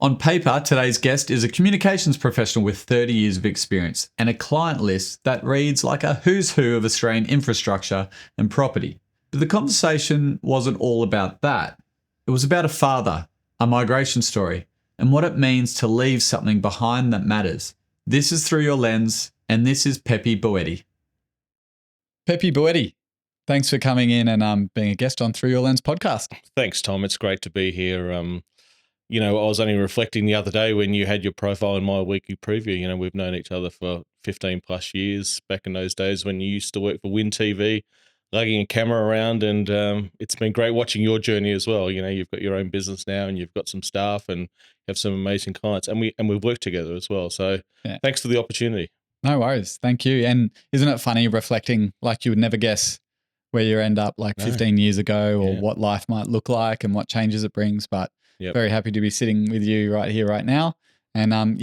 On paper, today's guest is a communications professional with 30 years of experience and a client list that reads like a who's who of Australian infrastructure and property. But the conversation wasn't all about that. It was about a father, a migration story, and what it means to leave something behind that matters. This is Through Your Lens, and this is Peppi Bueti. Peppi Bueti, thanks for coming in and being a guest on Through Your Lens podcast. Thanks, Tom. It's great to be here. I was only reflecting the other day when you had your profile in my weekly preview. We've known each other for 15 plus years back in those days when you used to work for Win TV, lugging a camera around. And it's been great watching your journey as well. You've got your own business now and you've got some staff and have some amazing clients. And we've worked together as well. So Thanks for the opportunity. No worries. Thank you. And isn't it funny reflecting like you would never guess where you end up 15 years ago or what life might look like and what changes it brings. But very happy to be sitting with you right here, right now. And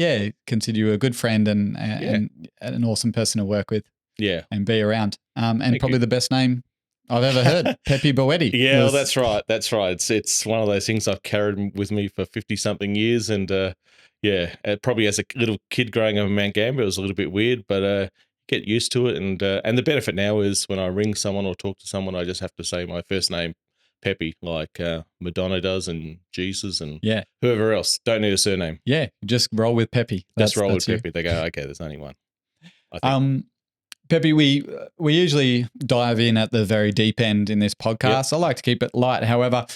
consider you a good friend and an awesome person to work with. Yeah. And be around. And probably the best name I've ever heard, Peppi Bueti. Yeah, well, that's right. That's right. It's one of those things I've carried with me for 50 something years. And probably as a little kid growing up in Mount Gambier, it was a little bit weird, but get used to it. And the benefit now is when I ring someone or talk to someone, I just have to say my first name, Peppi, like Madonna does and Jesus and whoever else. Don't need a surname. Yeah, just roll with Peppi. Just roll with Peppi. They go, okay, there's only one. I think. Peppi, we usually dive in at the very deep end in this podcast. I like to keep it light. However,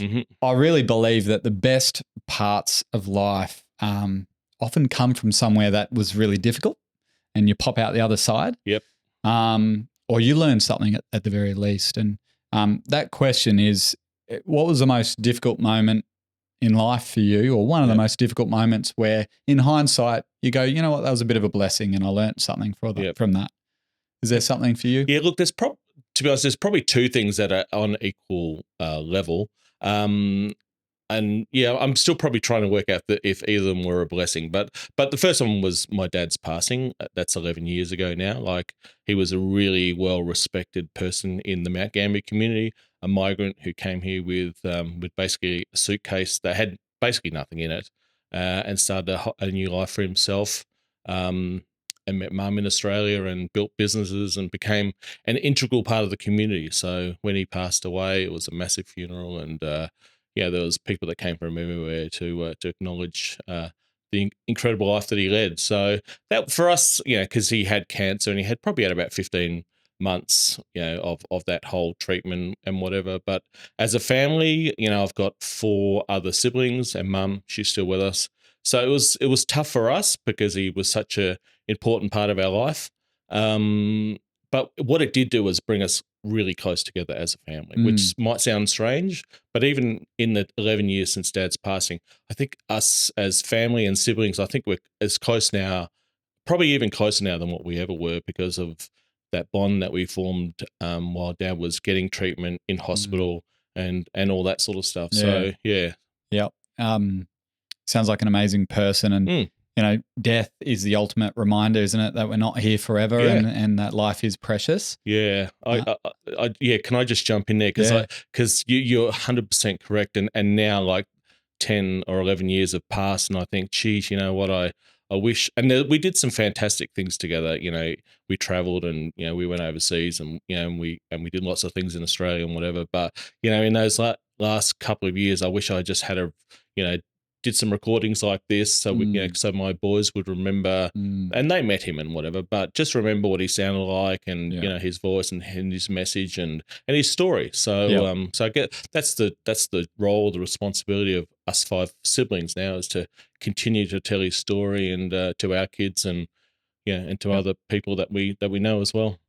I really believe that the best parts of life often come from somewhere that was really difficult and you pop out the other side. Yep. Or you learn something at the very least. And that question is, what was the most difficult moment in life for you, or one of the most difficult moments where in hindsight you go, you know what, that was a bit of a blessing and I learned something from that. Is there something for you? Yeah, look, to be honest, there's probably two things that are on equal level. And I'm still probably trying to work out if either of them were a blessing. But the first one was my dad's passing. That's 11 years ago now. Like, he was a really well-respected person in the Mount Gambier community, a migrant who came here with basically a suitcase that had basically nothing in it, and started a new life for himself. And met mum in Australia and built businesses and became an integral part of the community. So when he passed away, it was a massive funeral, and there was people that came from everywhere to acknowledge the incredible life that he led. So that for us, because he had cancer and he had probably had about 15 months, of that whole treatment and whatever. But as a family, I've got 4 other siblings and mum, she's still with us. So it was tough for us because he was such a important part of our life. But what it did do was bring us really close together as a family, which might sound strange, but even in the 11 years since Dad's passing, I think us as family and siblings, I think we're as close now, probably even closer now than what we ever were, because of that bond that we formed while Dad was getting treatment in hospital and all that sort of stuff. So, yeah. Yep. Sounds like an amazing person. And, death is the ultimate reminder, isn't it, that we're not here forever and that life is precious. Yeah. Can I just jump in there? Because you're 100% correct. And now like 10 or 11 years have passed, and I think, geez, you know what, I wish, and we did some fantastic things together. We traveled and, we went overseas and, and we did lots of things in Australia and whatever. But, in those last couple of years, I wish I just had did some recordings like this, so so my boys would remember, and they met him and whatever, but just remember what he sounded like, and his voice and his message and his story. So so I get that's the role, the responsibility of us 5 siblings now, is to continue to tell his story and to our kids and and to other people that we know as well.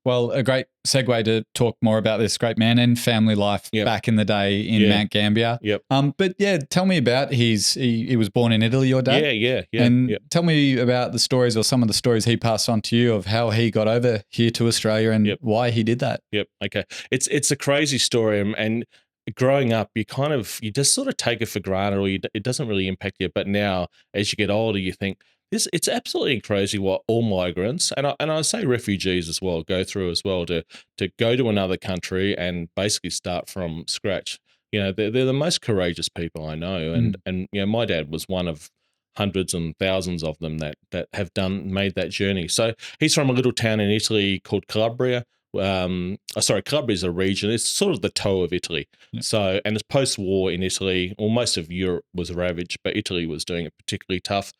Well, a great segue to talk more about this great man and family life back in the day in Mount Gambier. Yep. But tell me about he was born in Italy, your dad? Yeah. And tell me about the stories, or some of the stories he passed on to you, of how he got over here to Australia and why he did that. Yep. Okay. It's a crazy story, and growing up, you just sort of take it for granted, or it doesn't really impact you. But now, as you get older, you think, it's absolutely crazy what all migrants, and I say refugees as well, go through as well, to go to another country and basically start from scratch. they're the most courageous people I know, and my dad was one of hundreds and thousands of them that have made that journey. So he's from a little town in Italy called Calabria. Calabria is a region. It's sort of the toe of Italy. Yeah. So, and it's post-war in Italy, or most of Europe was ravaged, but Italy was doing it particularly tough.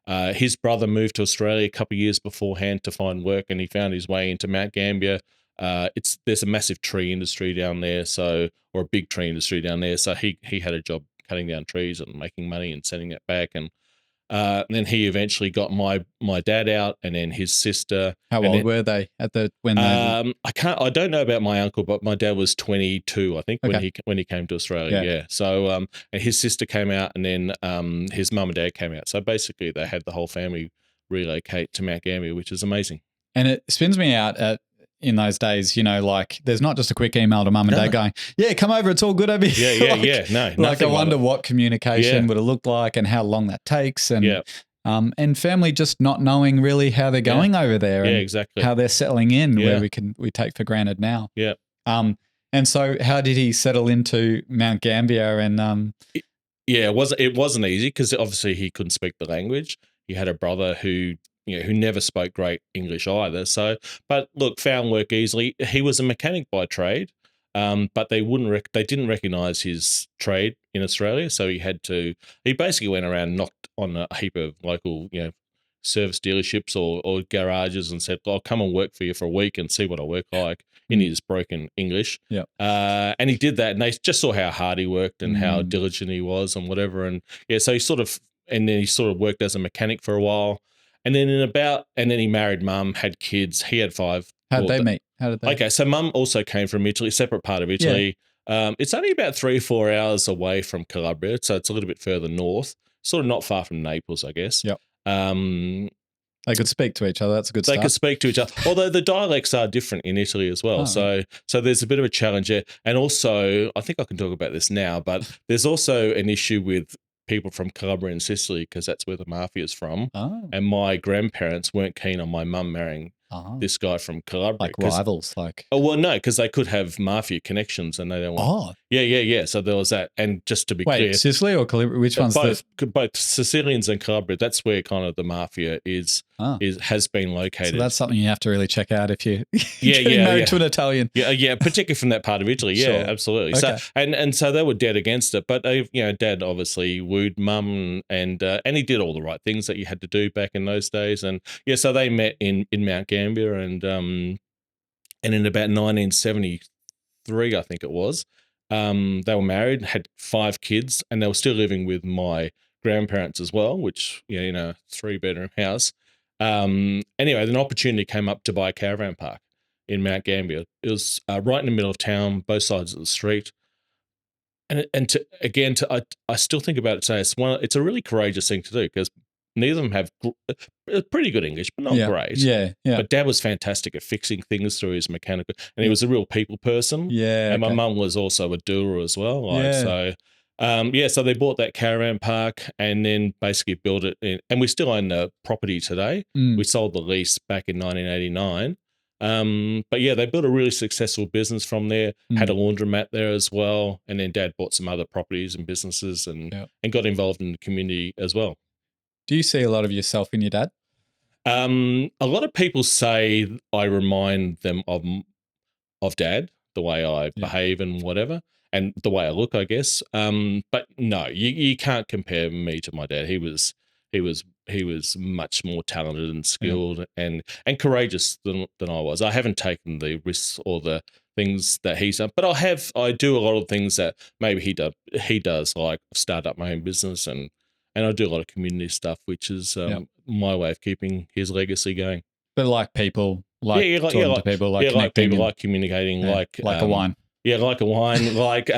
His brother moved to Australia a couple of years beforehand to find work, and he found his way into Mount Gambier. There's a massive tree industry down there, or a big tree industry down there. So he had a job cutting down trees and making money and sending it back. And then he eventually got my dad out, and then his sister. How old were they when they? I don't know about my uncle, but my dad was 22, I think, when he came to Australia. Yeah. So and his sister came out, and then his mum and dad came out. So basically, they had the whole family relocate to Mount Gambier, which is amazing. And it spins me out in those days, like there's not just a quick email to mum and dad going, yeah, come over, it's all good over here. No. Like I wonder what communication would have looked like and how long that takes, and family just not knowing really how they're going over there, and exactly how they're settling in, where we take for granted now. Yeah. And so how did he settle into Mount Gambier? And it wasn't easy because obviously he couldn't speak the language. He had a brother who never spoke great English either. So, but look, found work easily. He was a mechanic by trade, but they didn't recognise his trade in Australia. So he basically went around, knocked on a heap of local, service dealerships or garages and said, I'll come and work for you for a week and see what I work like in his broken English. Yeah. And he did that, and they just saw how hard he worked and how diligent he was and whatever. And so he sort of worked as a mechanic for a while. And then he married mum, had kids. He had 5. How did they meet? Okay, so mum also came from Italy, separate part of Italy. Yeah. It's only about 3 or 4 hours away from Calabria, so it's a little bit further north, sort of not far from Naples, I guess. Yep. They could speak to each other. That's a good start. They could speak to each other, although the dialects are different in Italy as well. So there's a bit of a challenge there. And also, I think I can talk about this now, but there's also an issue with people from Calabria and Sicily, because that's where the mafia is from. Oh. And my grandparents weren't keen on my mum marrying this guy from Calabria. Like rivals? Oh, well, no, because they could have mafia connections and they don't want... Yeah. So there was that. And just to be clear... Sicily or Calabria? Which one's both Sicilians and Calabria. That's where kind of the mafia has been located. So that's something you have to really check out if you get married to an Italian. Yeah, particularly from that part of Italy. Yeah, sure. Absolutely. Okay. So and so they were dead against it, but Dad obviously wooed Mum, and he did all the right things that you had to do back in those days, and so they met in Mount Gambier, and in about 1973, I think it was, they were married, had 5 kids, and they were still living with my grandparents as well, which in a 3-bedroom house. Anyway, an opportunity came up to buy a caravan park in Mount Gambier. It was right in the middle of town, both sides of the street. And I still think about it today. It's a really courageous thing to do, because neither of them have pretty good English, but not great. Yeah. But Dad was fantastic at fixing things through his mechanical, and he was a real people person. Yeah. And my mum was also a doer as well. So they bought that caravan park and then basically built it in, and we still own the property today. We sold the lease back in 1989. But they built a really successful business from there, had a laundromat there as well. And then Dad bought some other properties and businesses and got involved in the community as well. Do you see a lot of yourself in your dad? A lot of people say I remind them of Dad, the way I behave and whatever, and the way I look, I guess. But no, you can't compare me to my dad. He was much more talented and skilled and courageous than I was. I haven't taken the risks or the things that he's done, but I do a lot of things that maybe he does, like start up my own business, and I do a lot of community stuff, which is my way of keeping his legacy going. But like people, talking to people, like connecting, like people, like communicating, like a wine. Yeah, like a wine, like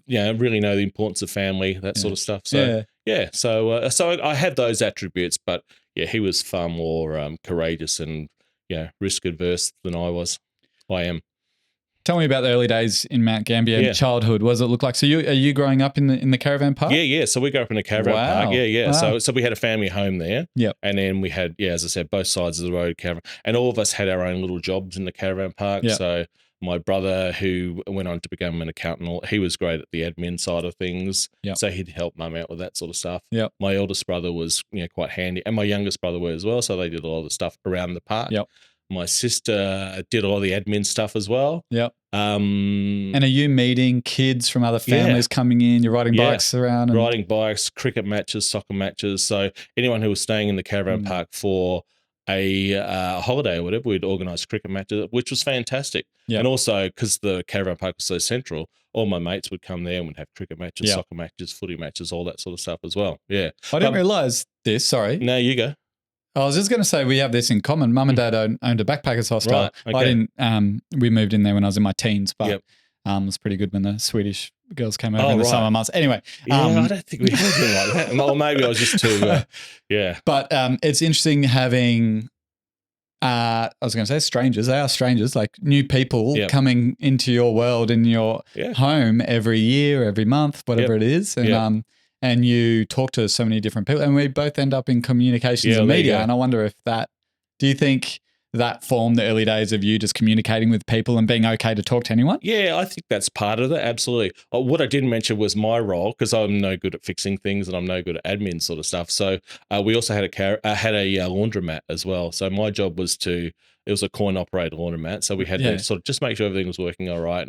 really know the importance of family, that sort of stuff. So so I had those attributes, but he was far more courageous and risk adverse than I am. Tell me about the early days in Mount Gambier, childhood. What does it look like? So are you growing up in the caravan park? Yeah. So we grew up in a caravan park. Yeah. Wow. So we had a family home there. Yeah. And then we had, as I said, both sides of the road caravan, and all of us had our own little jobs in the caravan park. Yep. So My brother, who went on to become an accountant, he was great at the admin side of things. Yep. So he'd help mum out with that sort of stuff. Yep. My eldest brother was, quite handy, and my youngest brother were as well. So they did a lot of the stuff around the park. Yep. My sister did a lot of the admin stuff as well. Yep. And are you meeting kids from other families coming in? You're riding bikes around? Riding bikes, cricket matches, soccer matches. So anyone who was staying in the caravan park for a holiday or whatever, we'd organise cricket matches, which was fantastic. Yep. And also, because the caravan park was so central, all my mates would come there and we'd have cricket matches, soccer matches, footy matches, all that sort of stuff as well. Yeah. I didn't realise this, sorry. No, you go. I was just going to say we have this in common. Mum and Dad owned a backpackers hostel. Right, okay. I didn't. We moved in there when I was in my teens, but it was pretty good when the Swedish girls came over in the summer months. Anyway, I don't think we had anything like that. Or maybe I was just too. But it's interesting having. I was going to say strangers. They are strangers, like new people coming into your world in your home every year, every month, whatever it is, and you talk to so many different people, and we both end up in communications and media. And I wonder if do you think that formed the early days of you just communicating with people and being okay to talk to anyone? Yeah, I think that's part of it. Absolutely. What I didn't mention was my role, because I'm no good at fixing things and I'm no good at admin sort of stuff. So we also had a laundromat as well. So my job was it was a coin operated laundromat. So we had to sort of just make sure everything was working all right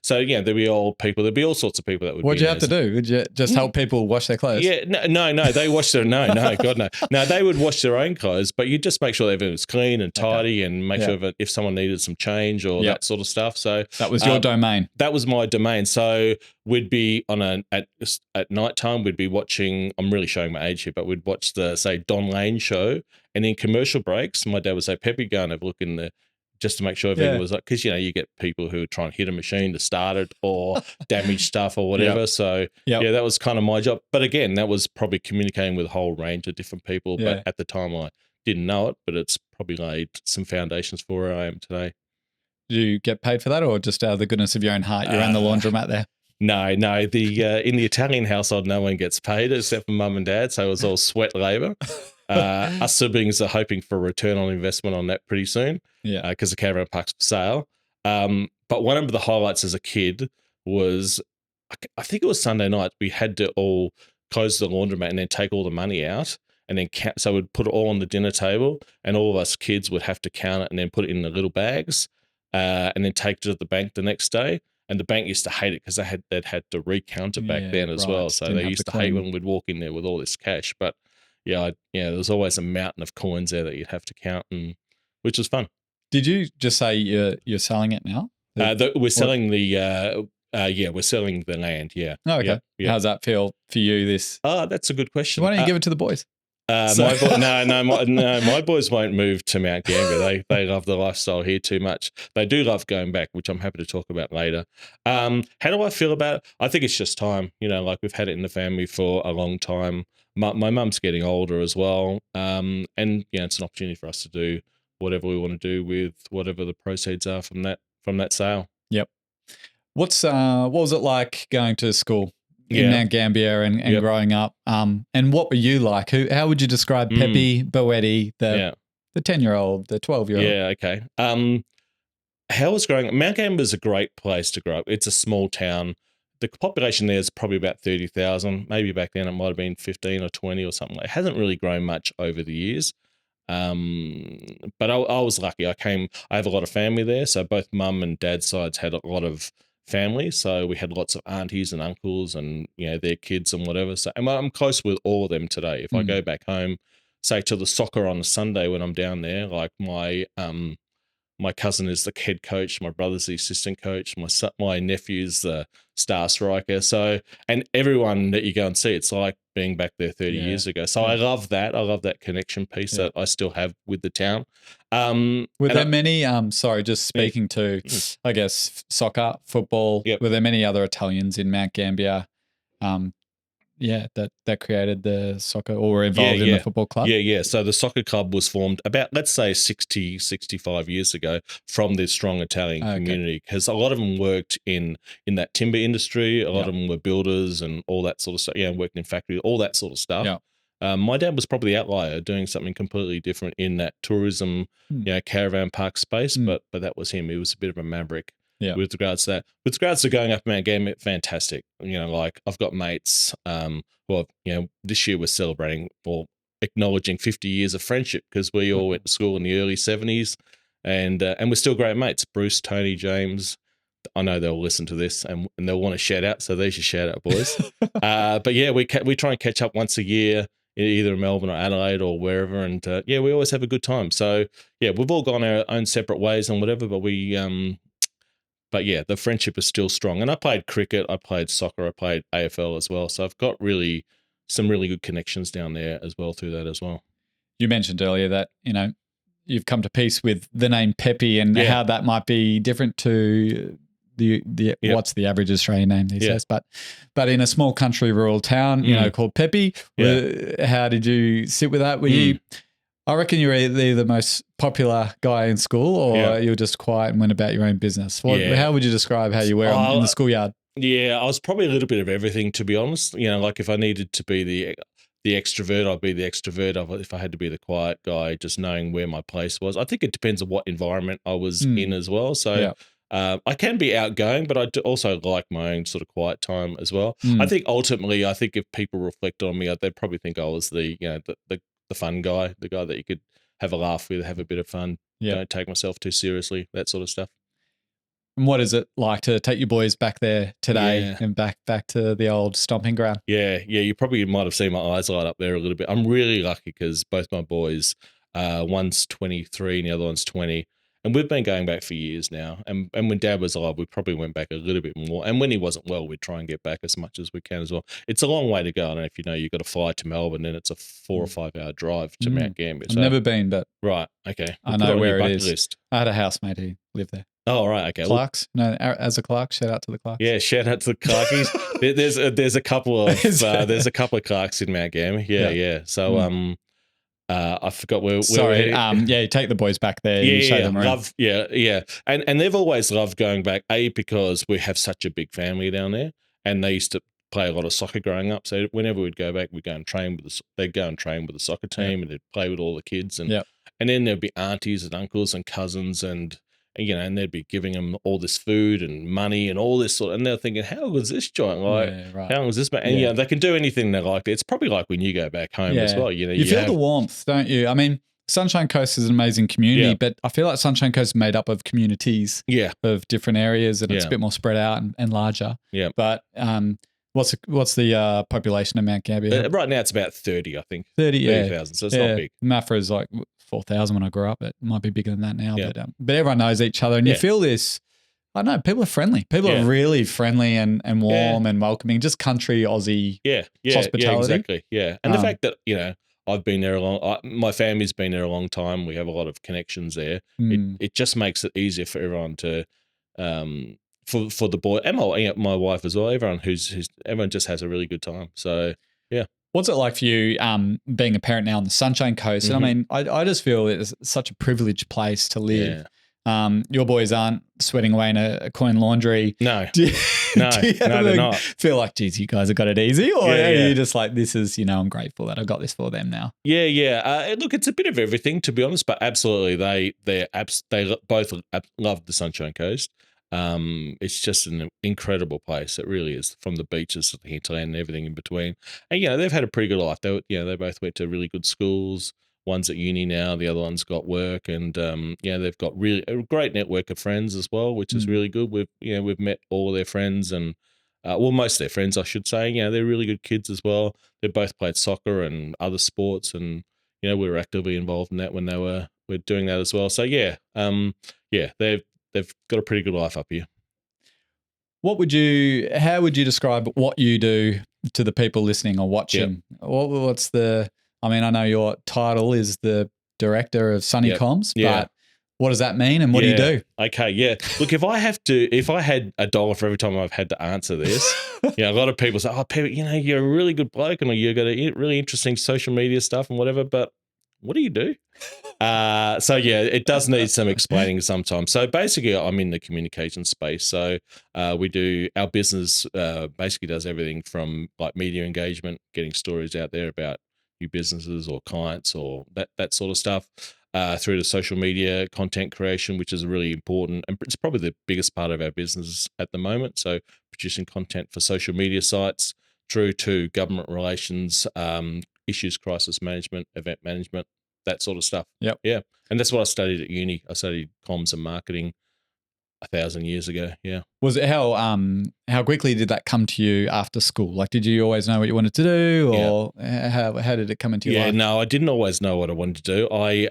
there'd be old people. There'd be all sorts of people that would What'd you have to do? Would you just help people wash their clothes? Yeah, no, they washed their, no, God, no. No, they would wash their own clothes, but you just make sure everything was clean and tidy and make sure that if someone needed some change or that sort of stuff. So that was your domain. That was my domain. So we'd be at night time, we'd be watching, I'm really showing my age here, but we'd watch the, say, Don Lane show. And in commercial breaks, my dad would say, Peppi, go and have a look in the, just to make sure everything was like, because, you get people who try and hit a machine to start it or damage stuff or whatever. So, that was kind of my job. But again, that was probably communicating with a whole range of different people. But at the time, I didn't know it, but it's probably laid some foundations for where I am today. Do you get paid for that, or just out of the goodness of your own heart, you ran the laundromat there? No. The in the Italian household, no one gets paid except for mum and dad. So it was all sweat labor. Us siblings are hoping for a return on investment on that pretty soon. Yeah, because the caravan park's for sale. But one of the highlights as a kid was, I think it was Sunday night. We had to all close the laundromat and then take all the money out. And then so we'd put it all on the dinner table, and all of us kids would have to count it and then put it in the little bags, and then take it to the bank the next day. And the bank used to hate it because they'd had to recount it back then as well. So they used to hate when we'd walk in there with all this cash. But there was always a mountain of coins there that you'd have to count, which was fun. Did you just say you're selling it now? We're selling we're selling the land. Yeah. Oh, okay. Yeah. How's that feel for you? That's a good question. Why don't you give it to the boys? My boys won't move to Mount Gambier. They love the lifestyle here too much. They do love going back, which I'm happy to talk about later. How do I feel about it? I think it's just time. Like we've had it in the family for a long time. My mum's getting older as well, and it's an opportunity for us to do whatever we want to do with whatever the proceeds are from that sale. Yep. What was it like going to school in Mount Gambier and growing up? And what were you like? How would you describe Peppi Bueti, the 10-year-old, the 12-year-old? Yeah, okay. How was growing up? Mount Gambier is a great place to grow up. It's a small town. The population there is probably about 30,000. Maybe back then it might have been 15 or 20 or something. It hasn't really grown much over the years. But I was lucky. I have a lot of family there. So both mum and dad's sides had a lot of family. So we had lots of aunties and uncles and, their kids and whatever. So I'm close with all of them today. If I go back home, say to the soccer on a Sunday when I'm down there, like my cousin is the head coach, my brother's the assistant coach, my nephew's the star striker. So, and everyone that you go and see, it's like being back there 30 years ago. So I love that. I love that connection piece that I still have with the town. Were there many, just speaking to, I guess, soccer, football, were there many other Italians in Mount Gambier that created the soccer or were involved in the football club? Yeah. So the soccer club was formed about, let's say, 60, 65 years ago from this strong Italian community, because a lot of them worked in that timber industry. A lot of them were builders and all that sort of stuff. Yeah, worked in factories, all that sort of stuff. Yeah. My dad was probably the outlier, doing something completely different in that tourism, caravan park space, but that was him. He was a bit of a maverick. Yeah. with regards to that. With regards to going up Mount Gambier, fantastic. Like I've got mates. Well, this year we're celebrating or acknowledging 50 years of friendship because we all went to school in the early 70s, and we're still great mates. Bruce, Tony, James. I know they'll listen to this and they'll want to shout out. So there's your shout out, boys. But yeah, we try and catch up once a year, either in Melbourne or Adelaide or wherever. And we always have a good time. So yeah, we've all gone our own separate ways and whatever, but yeah, the friendship is still strong. And I played cricket, I played soccer, I played AFL as well. So I've got some really good connections down there as well through that as well. You mentioned earlier that, you've come to peace with the name Peppi and how that might be different to what's the average Australian name these days, but in a small country rural town, called Peppi. How did you sit with that? Were you? I reckon you were either the most popular guy in school, or you were just quiet and went about your own business. How would you describe how you were in the schoolyard? Yeah, I was probably a little bit of everything, to be honest. Like if I needed to be the extrovert, I'd be the extrovert. If I had to be the quiet guy, just knowing where my place was. I think it depends on what environment I was in as well. So I can be outgoing, but I also like my own sort of quiet time as well. I think ultimately, if people reflect on me, they'd probably think I was the fun guy, the guy that you could have a laugh with, have a bit of fun, don't take myself too seriously, that sort of stuff. And what is it like to take your boys back there today and back to the old stomping ground? Yeah. You probably might have seen my eyes light up there a little bit. I'm really lucky because both my boys, one's 23 and the other one's 20. And we've been going back for years now. And when Dad was alive, we probably went back a little bit more. And when he wasn't well, we'd try and get back as much as we can as well. It's a long way to go. I don't know if you know, you've got to fly to Melbourne and it's a 4 or 5 hour drive to Mount Gambier. I've never been, but right, okay. I know where it is. List. I had a housemate who lived there. Oh, right, okay. Clarks, as a Clark, shout out to the Clarks. Yeah, shout out to the Clarkies. there's a couple of Clarks in Mount Gambier. Yeah. So I forgot where. Sorry. You take the boys back there. You show them around. And they've always loved going back. Because we have such a big family down there, and they used to play a lot of soccer growing up. So whenever we'd go back, we'd go and train they'd go and train with the soccer team, and they'd play with all the kids, and then there'd be aunties and uncles and cousins and they'd be giving them all this food and money and all this sort of, and they're thinking, how was this joint? How was this? And they can do anything they like. It's probably like when you go back home as well. You feel the warmth, don't you? I mean, Sunshine Coast is an amazing community, but I feel like Sunshine Coast is made up of communities of different areas, and it's a bit more spread out and larger. Yeah. But what's the population of Mount Gambier? Right now it's about 30, I think. 30,000. So it's not big. Maffra is like 4,000 when I grew up. It might be bigger than that now, but everyone knows each other, and you feel this. I don't know, people are friendly. People are really friendly and warm and welcoming. Just country Aussie hospitality. Yeah, exactly. Yeah, and the fact that I've been there my family's been there a long time. We have a lot of connections there. It just makes it easier for everyone to for the boy and my wife as well. Everyone everyone just has a really good time. So yeah. What's it like for you being a parent now on the Sunshine Coast? And I mean, I just feel it's such a privileged place to live. Your boys aren't sweating away in a coin laundry. No. Do you they're not. Feel like, geez, you guys have got it easy? Or are you just like, this is, I'm grateful that I got this for them now? Yeah. Look, it's a bit of everything, to be honest, but absolutely they both love the Sunshine Coast. It's just an incredible place. It really is, from the beaches to the hinterland and everything in between. And they've had a pretty good life. They both went to really good schools. One's at uni now, the other one's got work, and they've got really a great network of friends as well, which is really good. We've met all their friends and most of their friends, I should say. They're really good kids as well. They both played soccer and other sports, and we were actively involved in that when they were doing that as well. So they've got a pretty good life up here. How would you describe what you do to the people listening or watching? What's I know your title is the director of Sunny Comms, but what does that mean and what do you do? Okay, yeah. Look, if I had $1 for every time I've had to answer this, a lot of people say, oh, Peppi, you're a really good bloke and you've got a really interesting social media stuff and whatever, but what do you do? It does need some explaining sometimes. So basically I'm in the communication space. So we do, our business basically does everything from like media engagement, getting stories out there about new businesses or clients or that sort of stuff. through to social media content creation, which is really important, and it's probably the biggest part of our business at the moment. So producing content for social media sites, through to government relations, issues, crisis management, event management, that sort of stuff. Yep. Yeah, and that's what I studied at uni. I studied comms and marketing 1,000 years ago. Yeah. Was it how quickly did that come to you after school? Like, did you always know what you wanted to do, or how did it come into your life? No, I didn't always know what I wanted to do. I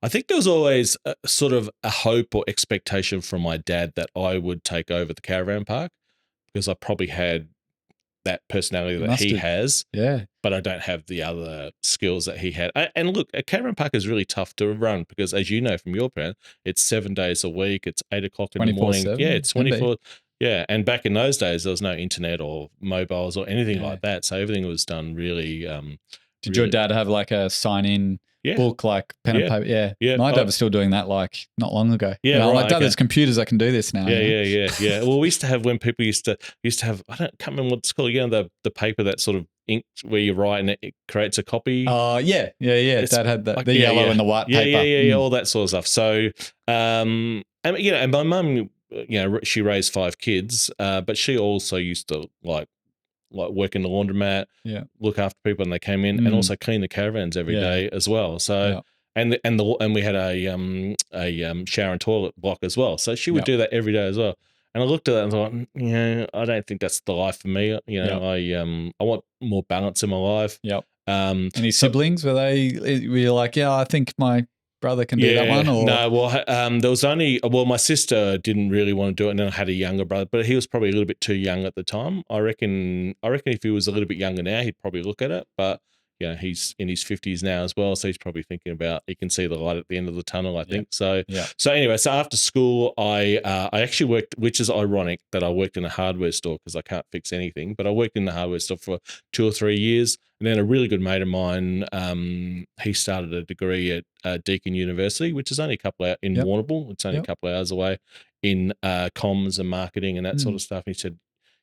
think there was always sort of a hope or expectation from my dad that I would take over the caravan park, because I probably had that personality that he has. Yeah. But I don't have the other skills that he had. And look, a caravan park is really tough to run because, as you know from your parents, it's 7 days a week. It's 8 o'clock in the morning. 24/7. Yeah, it's 24. Yeah, and back in those days, there was no internet or mobiles or anything like that. So everything was done really. Did your dad have like a sign-in book, like pen and paper? Yeah. My dad was still doing that like not long ago. Yeah, I'm like, Dad, there's computers that can do this now. Yeah. Well, we used to have, when people used to have, can't remember what it's called. The paper that sort of ink where you write and it creates a copy. Yeah. Dad had the yellow and the white paper. Yeah, all that sort of stuff. So, and my mum, she raised 5 kids, but she also used to like work in the laundromat, look after people when they came in, and also clean the caravans every day as well. So, and we had a shower and toilet block as well. So she would do that every day as well. And I looked at that and thought, I don't think that's the life for me. I want more balance in my life. Yep. Any siblings? Were you like, I think my brother can do that one? Or? No, well, there was only, my sister didn't really want to do it, and then I had a younger brother, but he was probably a little bit too young at the time. I reckon if he was a little bit younger now, he'd probably look at it, but he's in his 50s now as well, so he's probably thinking about, he can see the light at the end of the tunnel, I think. So anyway, so after school, I actually worked, which is ironic that I worked in a hardware store because I can't fix anything, but I worked in the hardware store for 2 or 3 years. And then a really good mate of mine, he started a degree at Deakin University, which is only a couple out in Warrnambool. It's only a couple of hours away, in comms and marketing and that sort of stuff. And he said,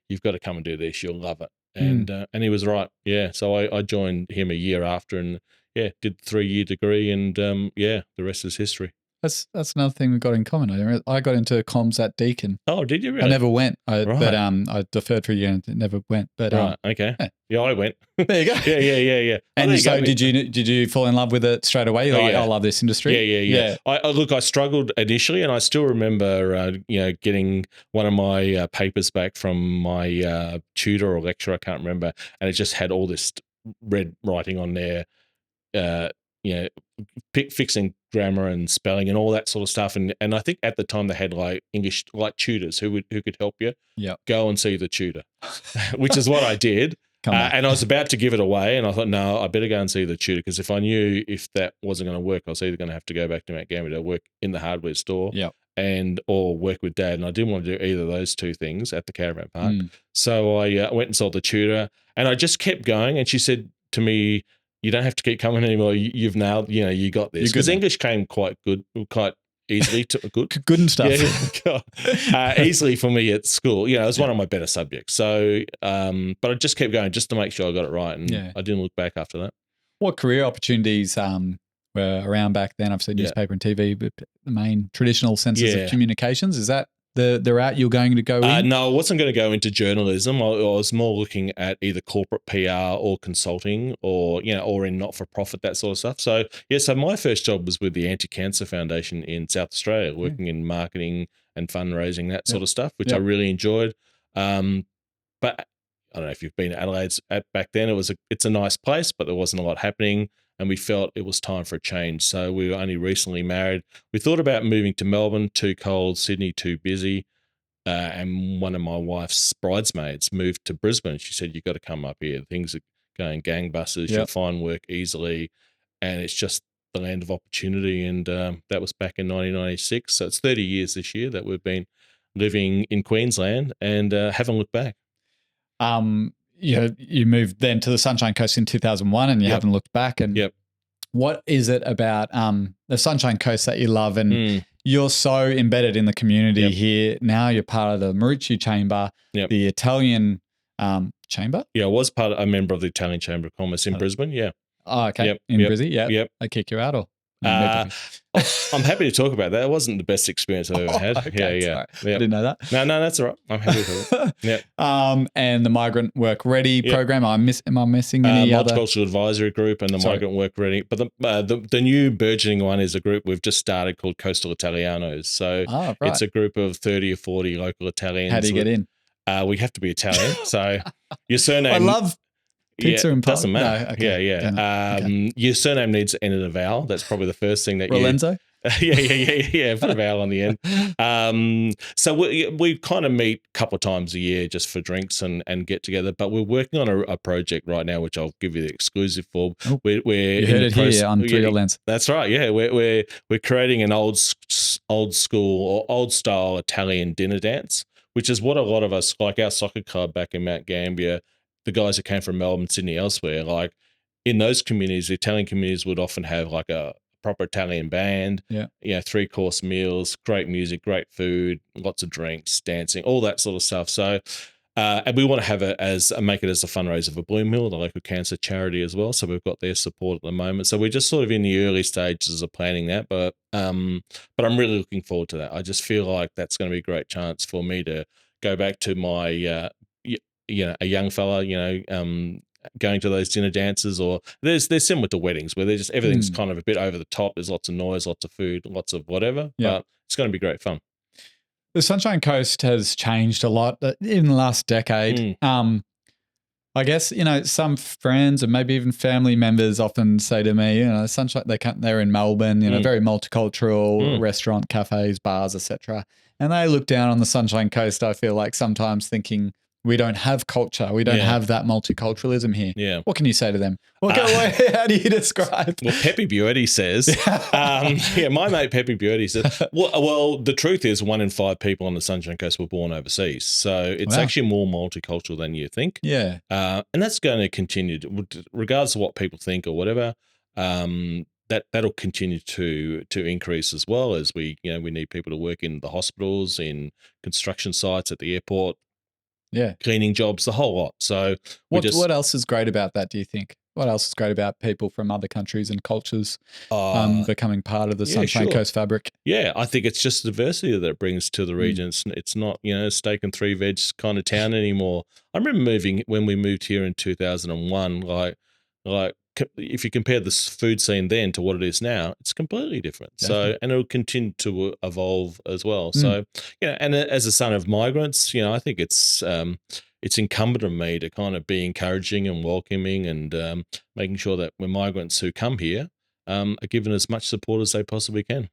"You've got to come and do this. You'll love it." And he was right. Yeah. So I joined him a year after, and did the 3-year degree, and the rest is history. That's another thing we got in common. I got into comms at Deakin. Oh, did you really? I never went, but I deferred for a year and never went. But okay. Yeah, I went. There you go. Yeah. And so did you fall in love with it straight away? You're like, I love this industry. Yeah. I struggled initially, and I still remember, getting one of my papers back from my tutor or lecturer, I can't remember, and it just had all this red writing on there, fixing grammar and spelling and all that sort of stuff. And I think at the time they had like English, like tutors who could help you. Yeah. Go and see the tutor, which is what I did. And I was about to give it away, and I thought, no, I better go and see the tutor, because if I knew if that wasn't going to work, I was either going to have to go back to Mount Gambier to work in the hardware store, or work with Dad, and I didn't want to do either of those two things at the caravan park. So I went and saw the tutor, and I just kept going. And she said to me, "You don't have to keep coming anymore. You've nailed. You got this." Because English came quite easily to good and stuff. Easily for me at school. It was one of my better subjects. So, but I just kept going just to make sure I got it right, and I didn't look back after that. What career opportunities were around back then? I've seen newspaper and TV, but the main traditional senses of communications, is that the route you're going to go in? No, I wasn't going to go into journalism. I was more looking at either corporate PR or consulting, or in not-for-profit, that sort of stuff. So so my first job was with the Anti-Cancer Foundation in South Australia, working in marketing and fundraising, that sort of stuff, which I really enjoyed. But I don't know if you've been to Adelaide. Back then, it's a nice place, but there wasn't a lot happening, and we felt it was time for a change. So we were only recently married. We thought about moving to Melbourne, too cold, Sydney, too busy. And one of my wife's bridesmaids moved to Brisbane. She said, "You've got to come up here. Things are going gangbusters. You'll find work easily. And it's just the land of opportunity." And that was back in 1996. So it's 30 years this year that we've been living in Queensland, and haven't looked back. You moved then to the Sunshine Coast in 2001, and you haven't looked back. And what is it about the Sunshine Coast that you love? And you're so embedded in the community here now. You're part of the Marucci Chamber, the Italian Chamber. Yeah, I was a member of the Italian Chamber of Commerce in Brisbane. Yeah. Oh, okay. In Brisbane, they kick you out, or? Maybe. I'm happy to talk about that. It wasn't the best experience I've ever had. Okay, Yeah. sorry. Yeah. I didn't know that. No, that's all right. I'm happy to talk. Yeah. And the Migrant Work Ready program. Am I missing any other? Multicultural Advisory Group and the Migrant Work Ready. But the new burgeoning one is a group we've just started called Coastal Italianos. So it's a group of 30 or 40 local Italians. How do you get in? We have to be Italian. So your surname. I love pizza and pasta. Doesn't matter. No, okay. Yeah. Your surname needs to end in a vowel. That's probably the first thing that Rolenzo? Yeah. Put a vowel on the end. So we kind of meet a couple of times a year just for drinks and get together. But we're working on a project right now, which I'll give you the exclusive for. We're you heard it here on Through Your Lens. That's right. Yeah, we're creating an old school or old style Italian dinner dance, which is what a lot of us, like our soccer club back in Mount Gambier, the guys that came from Melbourne, Sydney, elsewhere, like in those communities, the Italian communities would often have like a proper Italian band, 3-course meals, great music, great food, lots of drinks, dancing, all that sort of stuff. So, and we want to have make it as a fundraiser for Bloom Hill, the local cancer charity as well. So we've got their support at the moment. So we're just sort of in the early stages of planning that, but I'm really looking forward to that. I just feel like that's going to be a great chance for me to go back to my, a young fella, going to those dinner dances, or they're similar to weddings where everything's kind of a bit over the top. There's lots of noise, lots of food, lots of whatever, but it's going to be great fun. The Sunshine Coast has changed a lot in the last decade. I guess, some friends and maybe even family members often say to me, Sunshine, they're in Melbourne, very multicultural restaurant, cafes, bars, etc. And they look down on the Sunshine Coast, I feel like sometimes thinking, we don't have culture. We don't have that multiculturalism here. Yeah. What can you say to them? How do you describe? Well, Peppi Bueti says, my mate Peppi Bueti says, well, the truth is 1 in 5 people on the Sunshine Coast were born overseas. So it's actually more multicultural than you think. Yeah. And that's going to continue, regardless of what people think or whatever, that'll continue to increase as well, as we need people to work in the hospitals, in construction sites, at the airport. Yeah. Cleaning jobs, the whole lot. So what else is great about that, do you think? What else is great about people from other countries and cultures becoming part of the Sunshine Coast fabric? Yeah, I think it's just the diversity that it brings to the region. It's not, steak and 3 veg kind of town anymore. I remember when we moved here in 2001, like if you compare the food scene then to what it is now, it's completely different. Definitely. So, and it'll continue to evolve as well. So, and as a son of migrants, I think it's incumbent on me to kind of be encouraging and welcoming and making sure that when migrants who come here are given as much support as they possibly can.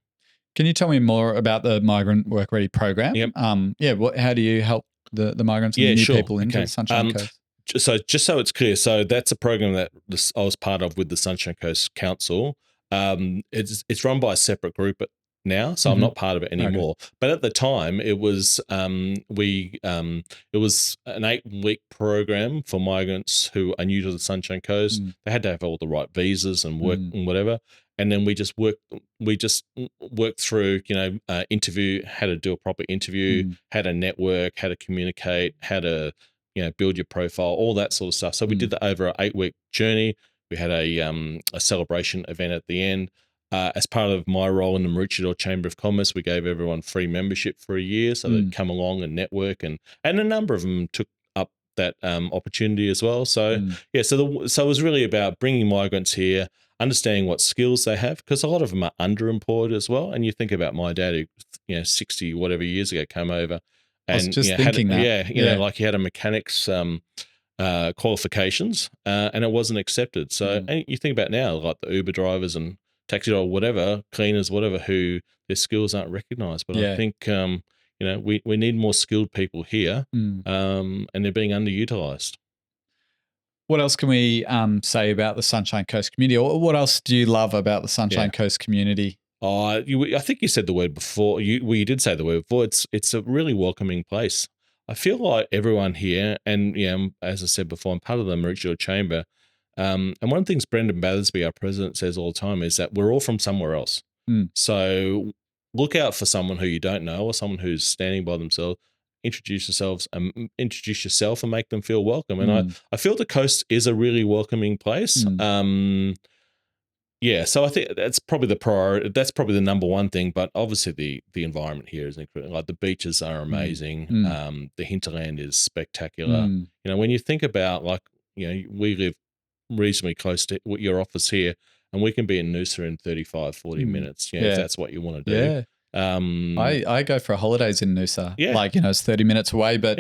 Can you tell me more about the Migrant Work Ready program? Yep. How do you help the migrants and new people into the Sunshine Coast? So just so it's clear, so that's a program that I was part of with the Sunshine Coast Council. It's run by a separate group now, so I'm not part of it anymore. Okay. But at the time, it was an 8-week program for migrants who are new to the Sunshine Coast. They had to have all the right visas and work and whatever. And then we just worked through, interview, how to do a proper interview, how to network, how to communicate, how to build your profile, all that sort of stuff. So we did that over an 8-week journey. We had a celebration event at the end. As part of my role in the Maroochydore Chamber of Commerce, we gave everyone free membership for a year so they'd come along and network. And a number of them took up that opportunity as well. So, so it was really about bringing migrants here, understanding what skills they have, because a lot of them are underemployed as well. And you think about my dad who, 60 whatever years ago came over. And, I was just thinking that. Like he had a mechanics qualifications and it wasn't accepted. So and you think about now, like the Uber drivers and taxi or whatever, cleaners, whatever, who their skills aren't recognised. But I think, we need more skilled people here and they're being underutilised. What else can we say about the Sunshine Coast community? Or what else do you love about the Sunshine Coast community? I think you said the word before. You did say the word before. It's a really welcoming place. I feel like everyone here, and as I said before, I'm part of the Maroochydore Chamber. And one of the things Brendan Battersby, our president, says all the time is that we're all from somewhere else. So look out for someone who you don't know or someone who's standing by themselves. Introduce yourself and make them feel welcome. And I feel the coast is a really welcoming place. Yeah, so I think that's probably the priority. That's probably the number one thing. But obviously, the environment here is incredible. Like the beaches are amazing. The hinterland is spectacular. You know, when you think about like, you know, we live reasonably close to your office here, and we can be in Noosa in 35, 40 minutes. You know, if that's what you want to do. I go for holidays in Noosa. Yeah. Like, you know, it's 30 minutes away, but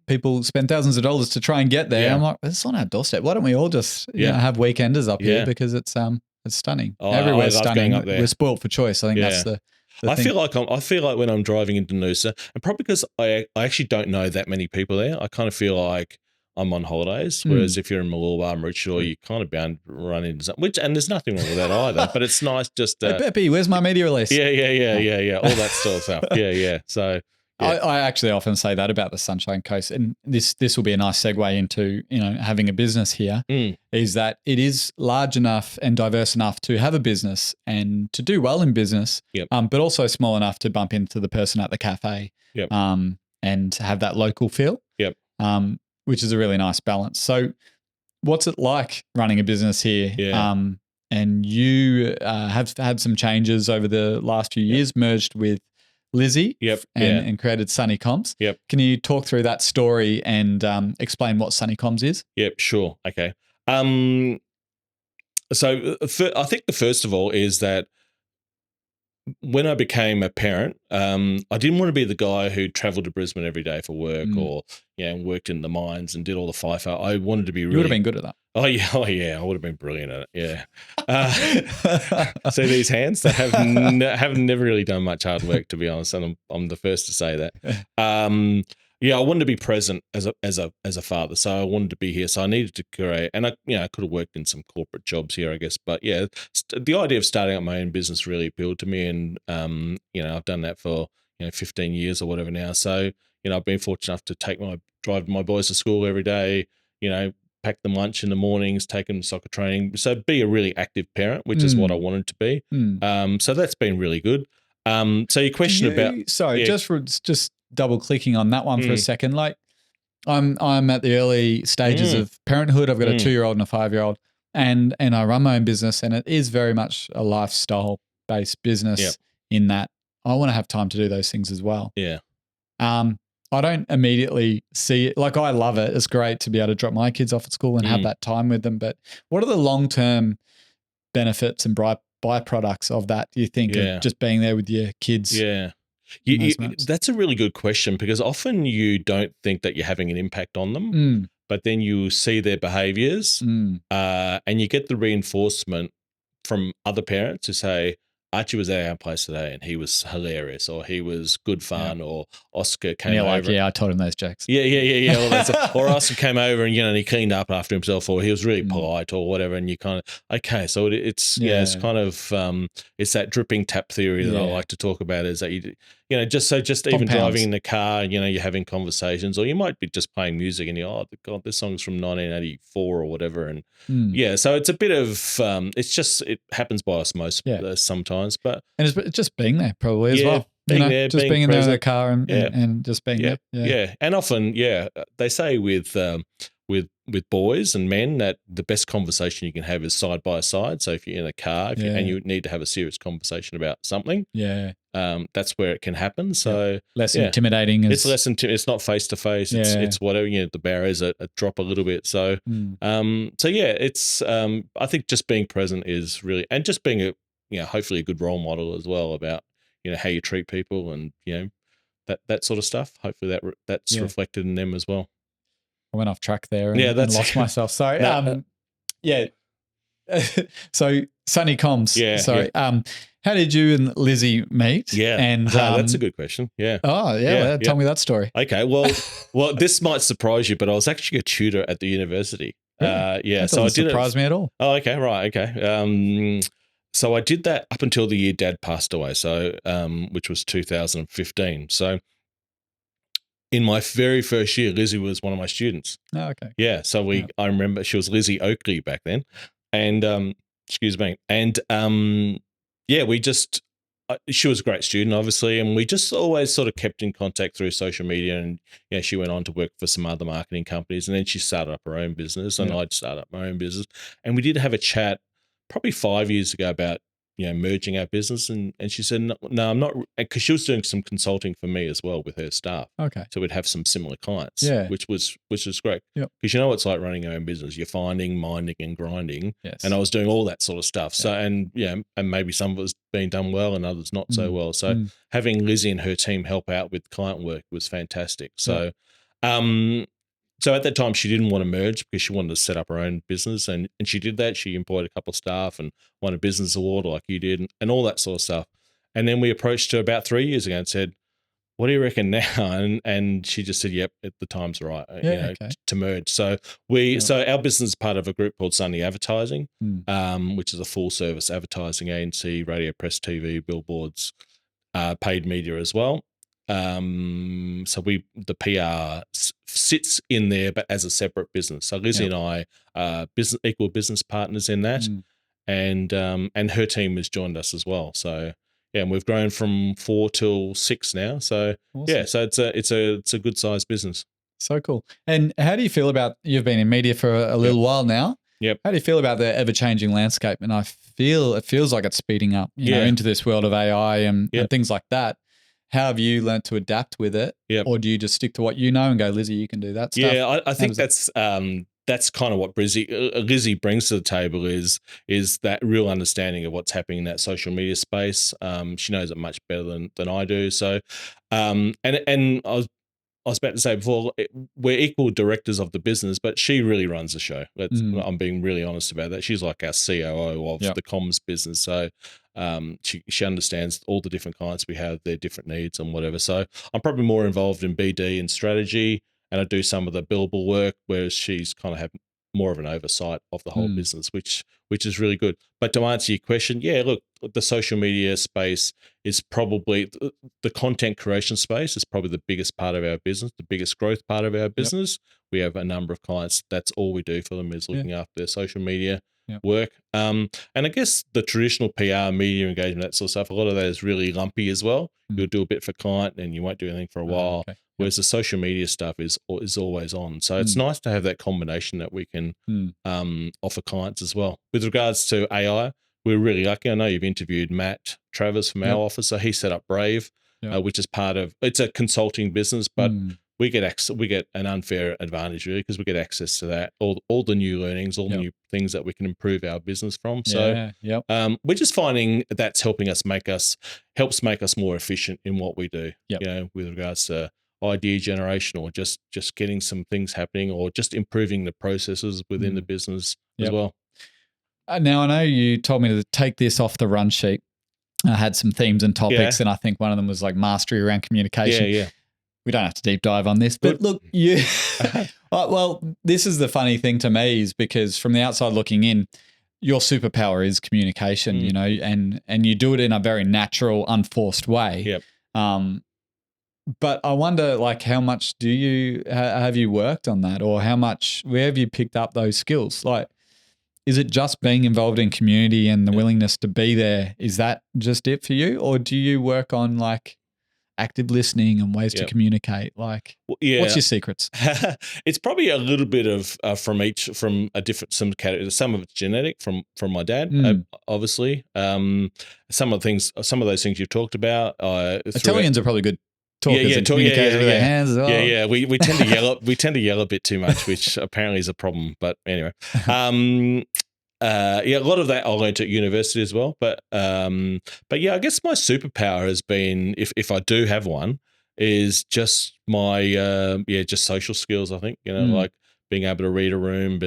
people spend thousands of dollars to try and get there. Yeah. I'm like, it's on our doorstep. Why don't we all just you know, have weekenders up here, because it's stunning. Everywhere's stunning. Up there. We're spoiled for choice. I think that's the I thing. feel like when I'm driving into Noosa, and probably because I actually don't know that many people there, I kind of feel like I'm on holidays. Whereas if you're in Mooloolaba and Richard, you're kind of bound to run into something. And there's nothing wrong with that either. But it's nice just. Hey, Peppi, where's my media release? Yeah. All that sort of stuff. Yeah. So. Yeah. I actually often say that about the Sunshine Coast, and this will be a nice segue into, you know, having a business here. Is that it is large enough and diverse enough to have a business and to do well in business, but also small enough to bump into the person at the cafe, and have that local feel, which is a really nice balance. So, what's it like running a business here? And you have had some changes over the last few years, merged with Lizzie and created Sunny Comms. Can you talk through that story and explain what Sunny Comms is? Yep, sure. Okay. So I think the first of all is that when I became a parent, I didn't want to be the guy who traveled to Brisbane every day for work or worked in the mines and did all the FIFO. I wanted to be really. You would have been good at that. Oh yeah, I would have been brilliant at it. Yeah. See these hands that have never really done much hard work, to be honest, and I'm the first to say that. I wanted to be present as a father, so I wanted to be here. So I needed to create, and I could have worked in some corporate jobs here, I guess. But yeah, the idea of starting up my own business really appealed to me, and I've done that for 15 years or whatever now. So I've been fortunate enough to drive my boys to school every day. Pack them lunch in the mornings, take them to soccer training. So be a really active parent, which is what I wanted to be. So that's been really good. So your question about just double clicking on that one for a second. Like I'm at the early stages of parenthood. I've got a 2-year-old and a 5-year-old, and I run my own business, and it is very much a lifestyle based business in that I want to have time to do those things as well. Yeah. I don't immediately see it. Like, I love it. It's great to be able to drop my kids off at school and have that time with them. But what are the long-term benefits and byproducts of that, do you think, of just being there with your kids? Yeah. That's a really good question, because often you don't think that you're having an impact on them, but then you see their behaviors and you get the reinforcement from other parents who say, Archie was at our place today and he was hilarious, or he was good fun, or Oscar came over. Like, I told him those jokes. Yeah. Or Oscar came over and he cleaned up after himself, or he was really polite, or whatever. And you kind of so it's it's kind of it's that dripping tap theory that I like to talk about. Is that just even driving in the car, you're having conversations, or you might be just playing music and God, this song's from 1984 or whatever, and so it's a bit of it happens by osmosis sometimes. But it's just being there probably as well. Being there in the car and just being there. Yeah. And often, they say with boys and men that the best conversation you can have is side by side. So if you're in a car and you need to have a serious conversation about something, that's where it can happen. So less intimidating. It's less it's not face to face. It's whatever, the barriers drop a little bit. So it's I think just being present is really, and just being hopefully a good role model as well about how you treat people, and that sort of stuff. Hopefully that's reflected in them as well. I went off track there and lost myself. Sorry. So Sunny Comms. How did you and Lizzie meet? Yeah. And that's a good question. Yeah. Oh, yeah. Tell me that story. Okay. Well, this might surprise you, but I was actually a tutor at the university. Really? So it didn't surprise me at all. Oh, okay. Right. Okay. So I did that up until the year Dad passed away. So, which was 2015. So in my very first year, Lizzie was one of my students. Oh, okay. Yeah. So I remember she was Lizzie Oakley back then, and excuse me, and we just she was a great student, obviously, and we just always sort of kept in contact through social media. And she went on to work for some other marketing companies, and then she started up her own business, and I'd start up my own business, and we did have a chat probably 5 years ago about merging our business, and she said no, I'm not, because she was doing some consulting for me as well with her staff. Okay. So we'd have some similar clients, Yeah. which was great. Yep. Because what it's like running your own business. You're finding, minding, and grinding. Yes. And I was doing all that sort of stuff. So and maybe some of it was being done well and others not so well. So having Lizzie and her team help out with client work was fantastic. So so at that time, she didn't want to merge because she wanted to set up her own business, and she did that. She employed a couple of staff and won a business award like you did, and all that sort of stuff. And then we approached her about 3 years ago and said, "What do you reckon now?" And she just said, "Yep, the time's right, to merge." So so our business is part of a group called Sunny Advertising, which is a full service advertising agency, radio, press, TV, billboards, paid media as well. So the PR sits in there, but as a separate business. So Lizzie and I are equal business partners in that, and her team has joined us as well. So and we've grown from 4 till 6 now. So awesome. So it's a good sized business. So cool. And how do you feel about, you've been in media for a little while now? Yep. How do you feel about the ever-changing landscape? And it feels like it's speeding up, you know, into this world of AI and things like that. How have you learnt to adapt with it? Or do you just stick to what you know and go, Lizzie, you can do that stuff? Yeah, I think that's kind of what Lizzie brings to the table is that real understanding of what's happening in that social media space. She knows it much better than I do. So, and I was about to say before, we're equal directors of the business, but she really runs the show. I'm being really honest about that. She's like our COO of the comms business. So she understands all the different clients we have, their different needs and whatever. So I'm probably more involved in BD and strategy, and I do some of the billable work, whereas she's kind of have more of an oversight of the whole business, which is really good. But to answer your question, look, the social media space is probably the content creation space is probably the biggest part of our business, the biggest growth part of our business. We have a number of clients. That's all we do for them is looking after their social media work. And I guess the traditional PR, media engagement, that sort of stuff, a lot of that is really lumpy as well. You'll do a bit for client and you won't do anything for a while. Whereas the social media stuff is always on. So it's nice to have that combination that we can offer clients as well. With regards to AI, we're really lucky. I know you've interviewed Matt Travers from our office. So he set up Brave, which is it's a consulting business, but we get an unfair advantage really because we get access to that, all the new learnings, all the new things that we can improve our business from. So we're just finding that's helps make us more efficient in what we do, with regards to idea generation or just getting some things happening or just improving the processes within the business as well. Now, I know you told me to take this off the run sheet. I had some themes and topics, and I think one of them was like mastery around communication. We don't have to deep dive on this, but look, well, this is the funny thing to me is because from the outside looking in, your superpower is communication, you know, and you do it in a very natural, unforced way. But I wonder, like, how much do you have you worked on that, or where have you picked up those skills? Like, is it just being involved in community and the willingness to be there? Is that just it for you, or do you work on like active listening and ways to communicate? Like, what's your secrets? It's probably a little bit of from a different some categories. Some of it's genetic from my dad, obviously. Some of those things you've talked about. Italians are probably good talkers and communicators with their hands as well. Yeah. We tend to yell. We tend to yell a bit too much, which apparently is a problem. But anyway, a lot of that I learned at university as well. But I guess my superpower has been, if I do have one, is just my just social skills. I think like being able to read a room,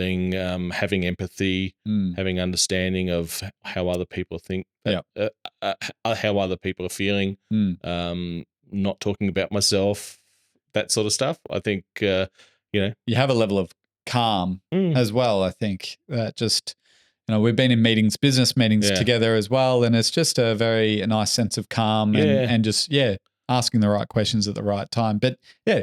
having empathy, having understanding of how other people think, how other people are feeling. Not talking about myself, that sort of stuff. I think, you have a level of calm as well. I think that just, we've been in business meetings together as well. And it's just a very nice sense of calm and just, asking the right questions at the right time. But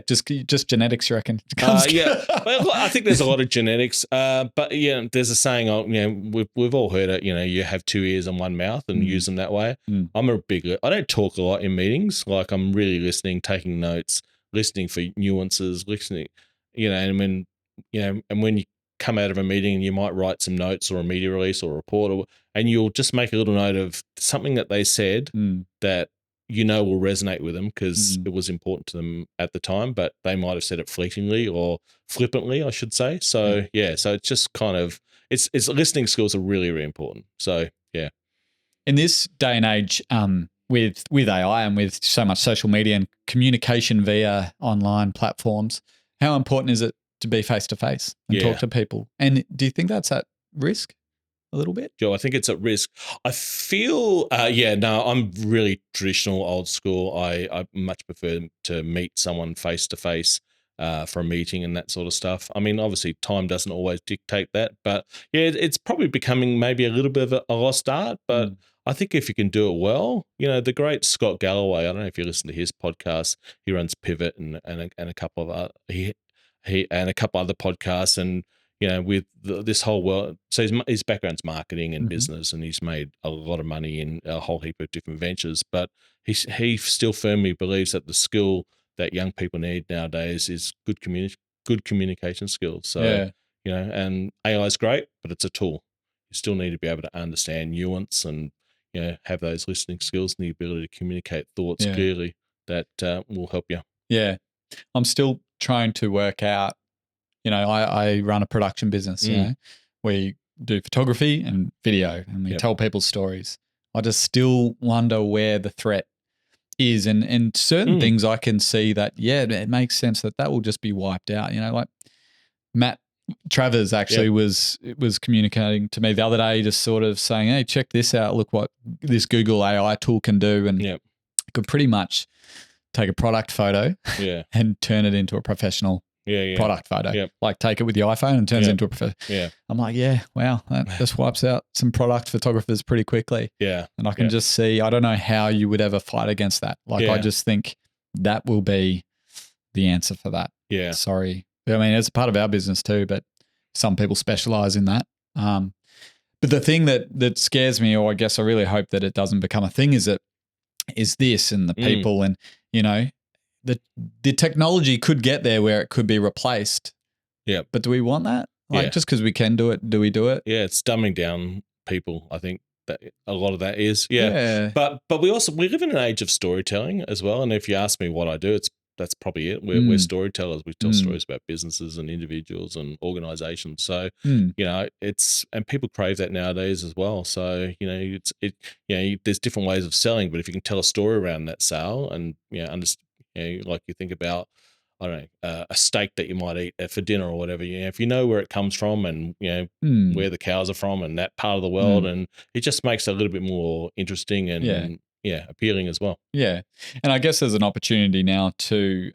just genetics, you reckon? Well, I think there's a lot of genetics. But there's a saying, we've all heard it, you have 2 ears and 1 mouth and use them that way. I don't talk a lot in meetings. Like I'm really listening, taking notes, listening for nuances, listening, and when you come out of a meeting and you might write some notes or a media release or a report, and you'll just make a little note of something that they said that will resonate with them because it was important to them at the time, but they might have said it fleetingly or flippantly, I should say. So so it's just kind of it's listening skills are really, really important. So yeah. In this day and age, with AI and with so much social media and communication via online platforms, how important is it to be face to face and talk to people? And do you think that's at risk a little bit? Joe, I think it's at risk. I feel, I'm really traditional, old school. I much prefer to meet someone face to face for a meeting and that sort of stuff. I mean, obviously, time doesn't always dictate that, but yeah, it's probably becoming maybe a little bit of a lost art. But I think if you can do it well, the great Scott Galloway. I don't know if you listen to his podcast. He runs Pivot and a couple of he and a couple other podcasts and. With this whole world, so his background's marketing and business, and he's made a lot of money in a whole heap of different ventures. But he still firmly believes that the skill that young people need nowadays is good communication skills. So and AI is great, but it's a tool. You still need to be able to understand nuance and have those listening skills and the ability to communicate thoughts clearly. That will help you. Yeah, I'm still trying to work out. I run a production business, we do photography and video and we tell people's stories. I just still wonder where the threat is. And certain things I can see that, it makes sense that will just be wiped out. Like Matt Travers actually was communicating to me the other day, just sort of saying, hey, check this out. Look what this Google AI tool can do. And it could pretty much take a product photo and turn it into a professional product photo. Like take it with your iPhone and turns it into a professional. I'm like, wow, that just wipes out some product photographers pretty quickly. And I can just see, I don't know how you would ever fight against that. Like I just think that will be the answer for that. Sorry. I mean, it's a part of our business too, but some people specialize in that. But the thing that scares me, or I guess I really hope that it doesn't become a thing, is this and the people and, the technology could get there where it could be replaced. But do we want that? Like just because we can do it, do we do it? Yeah, it's dumbing down people. I think that a lot of that is. But we live in an age of storytelling as well. And if you ask me what I do, that's probably it. We're storytellers. We tell stories about businesses and individuals and organizations. So, and people crave that nowadays as well. So, there's different ways of selling, but if you can tell a story around that sale and, like you think about, I don't know, a steak that you might eat for dinner or whatever, if you know where it comes from and, where the cows are from and that part of the world, and it just makes it a little bit more interesting and, appealing as well. Yeah. And I guess there's an opportunity now to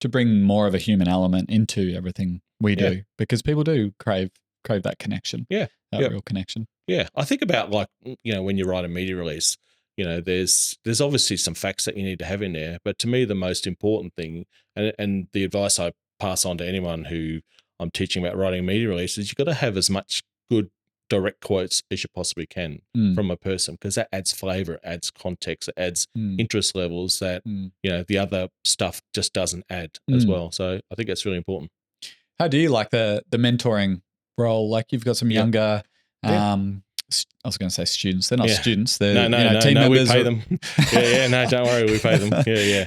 bring more of a human element into everything we do because people do crave that connection. That real connection. Yeah. I think about like, when you write a media release, there's obviously some facts that you need to have in there, but to me, the most important thing and the advice I pass on to anyone who I'm teaching about writing a media release is you've got to have as much good direct quotes as you possibly can from a person, because that adds flavor, it adds context, it adds interest levels that, the other stuff just doesn't add as well. So I think that's really important. How do you like the mentoring role? Like you've got some younger, I was going to say students. They're not students. They're team members. We pay them. No, don't worry. We pay them.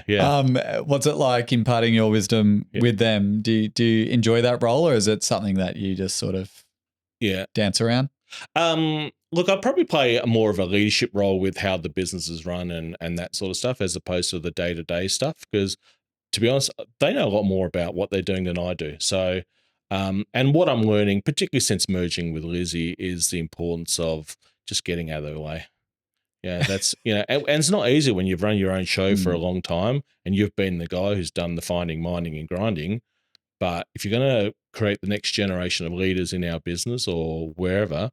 Yeah. What's it like imparting your wisdom with them? Do you enjoy that role, or is it something that you just sort of dance around? Look, I'd probably play more of a leadership role with how the business is run and that sort of stuff, as opposed to the day-to-day stuff, because to be honest, they know a lot more about what they're doing than I do. So, and what I'm learning, particularly since merging with Lizzie, is the importance of just getting out of the way. Yeah, that's, and it's not easy when you've run your own show for a long time and you've been the guy who's done the finding, minding and grinding. But if you're going to create the next generation of leaders in our business or wherever,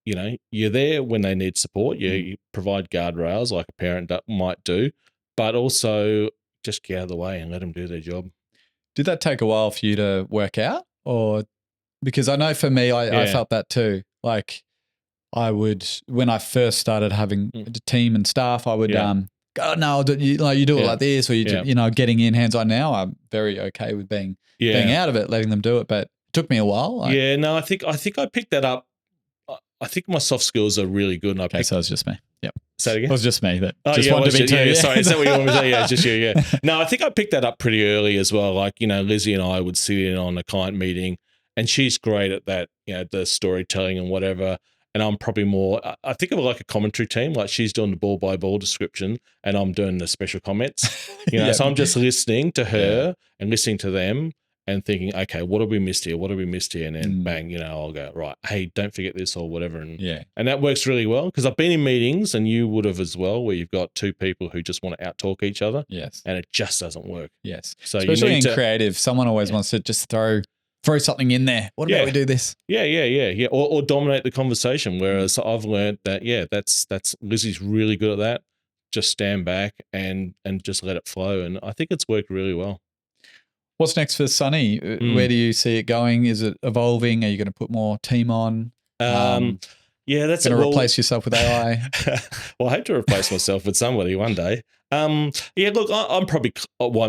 you're there when they need support. You provide guardrails like a parent might do, but also just get out of the way and let them do their job. Did that take a while for you to work out? Or because I know for me, I felt that too. Like I would, when I first started having a team and staff, I would, God, no, you do it like this, or getting in hands on. Now I'm very okay with being out of it, letting them do it. But it took me a while. Yeah, no, I think I picked that up. I think my soft skills are really good. And Okay, so it was just me. Yep. Say it again? It was just me that Oh, just yeah, wanted to be too. yeah, sorry. Is that what you want me to say? Yeah, just you, yeah. No, I think I picked that up pretty early as well. Like, Lizzie and I would sit in on a client meeting, and she's great at that, the storytelling and whatever. And I'm probably more, I think of it like a commentary team. Like, she's doing the ball by ball description and I'm doing the special comments. So I'm just listening to her and listening to them and thinking, okay, what have we missed here? What have we missed here? And then bang, I'll go, right, hey, don't forget this or whatever. And that works really well because I've been in meetings, and you would have as well, where you've got two people who just want to out-talk each other. Yes. And it just doesn't work. Yes. So especially you need in creative, someone always wants to just throw something in there. What about we do this? Yeah. Or dominate the conversation. Whereas I've learned that, that's Lizzie's really good at that. Just stand back and just let it flow. And I think it's worked really well. What's next for Sunny? Where do you see it going? Is it evolving? Are you going to put more team on? That's going to replace yourself with AI. Well, I hope to replace myself with somebody one day. Look, I'm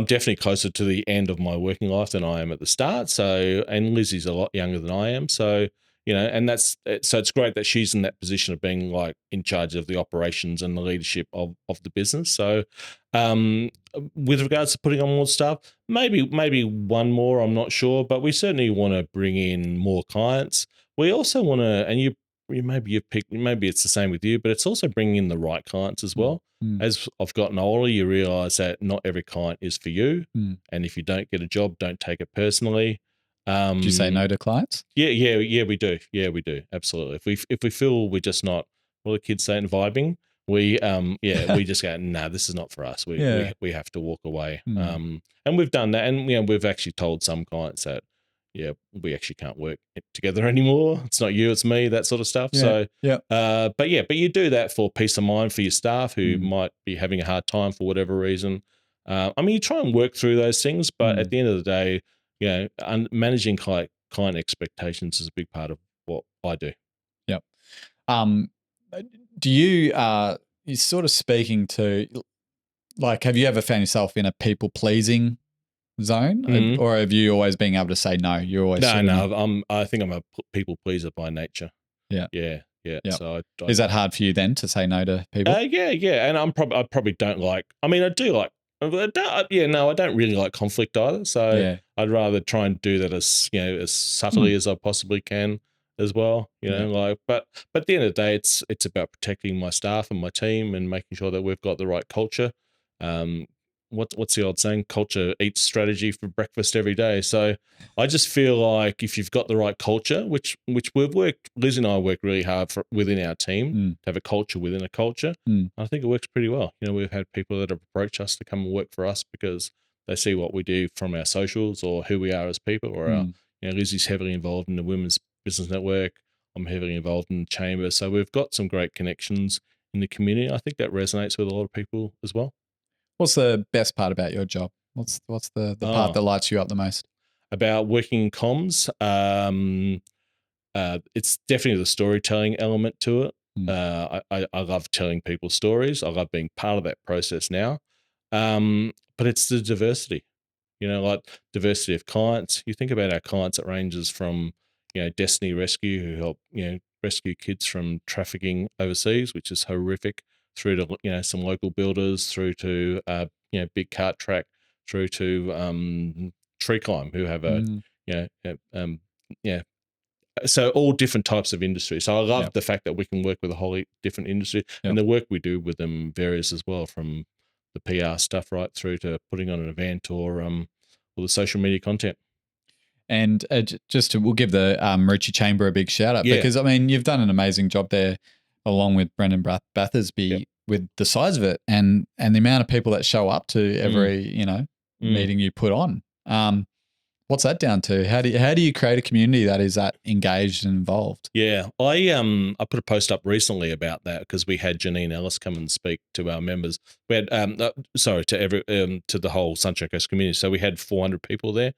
definitely closer to the end of my working life than I am at the start. So, and Lizzie's a lot younger than I am. So, and it's great that she's in that position of being like in charge of the operations and the leadership of the business. So, with regards to putting on more staff, maybe one more, I'm not sure, but we certainly want to bring in more clients. We also want to, and maybe it's the same with you, but it's also bringing in the right clients as well. As I've gotten older, you realize that not every client is for you. And if you don't get a job, don't take it personally. Do you say no to clients? Yeah, we do. Yeah, we do. Absolutely. If we feel we're just not, what the kids saying, vibing, we just go, nah, this is not for us. We have to walk away. And we've done that, and we've actually told some clients that, we actually can't work together anymore. It's not you, it's me, that sort of stuff. But you do that for peace of mind for your staff who might be having a hard time for whatever reason. You try and work through those things, but at the end of the day, managing client expectations is a big part of what I do. Yep. Do you, you're sort of speaking to, like, have you ever found yourself in a people pleasing zone, or have you always been able to say no? You're always no. I think I'm a people pleaser by nature. Yeah. Yep. So is that hard for you then to say no to people? Yeah. And I probably don't like. I mean, I do like. I don't really like conflict either. So I'd rather try and do that as as subtly as I possibly can as well. But at the end of the day, it's about protecting my staff and my team and making sure that we've got the right culture. What's the old saying? Culture eats strategy for breakfast every day. So I just feel like if you've got the right culture, which we've worked, Liz and I work really hard within our team to have a culture within a culture. I think it works pretty well. We've had people that have approached us to come and work for us because they see what we do from our socials or who we are as people. Or Lizzie's heavily involved in the Women's Business Network. I'm heavily involved in the chamber. So we've got some great connections in the community. I think that resonates with a lot of people as well. What's the best part about your job? What's the part that lights you up the most? About working in comms, it's definitely the storytelling element to it. I love telling people stories. I love being part of that process now. But it's the diversity, like diversity of clients. You think about our clients, it ranges from, Destiny Rescue, who help, rescue kids from trafficking overseas, which is horrific, through to, some local builders, through to, big cart track, through to tree climb, who have so all different types of industry. So I love the fact that we can work with a whole different industry, and the work we do with them varies as well, from the PR stuff right through to putting on an event or the social media content. And we'll give the Marucci Chamber a big shout out because, I mean, you've done an amazing job there along with Brendan Bathersby with the size of it and the amount of people that show up to every, meeting you put on. What's that down to? How do you create a community that is that engaged and involved? Yeah, I put a post up recently about that because we had Janine Ellis come and speak to our members. We had to the whole Sunshine Coast community. So we had 400 people there,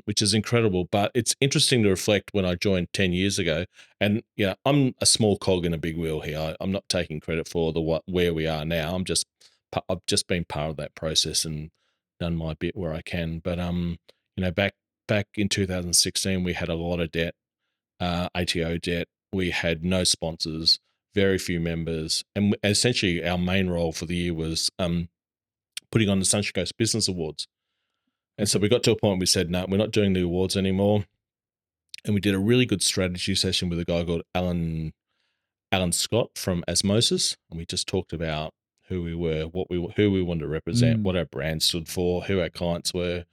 which is incredible. But it's interesting to reflect when I joined 10 years ago, and I'm a small cog in a big wheel here. I'm not taking credit for where we are now. I've just been part of that process and done my bit where I can. But back back in 2016, we had a lot of debt, ATO debt. We had no sponsors, very few members, and essentially our main role for the year was putting on the Sunshine Coast Business Awards. And so we got to a point where we said, no, we're not doing the awards anymore. And we did a really good strategy session with a guy called Alan Scott from Osmosis, and we just talked about who we were, who we wanted to represent, what our brand stood for, who our clients were,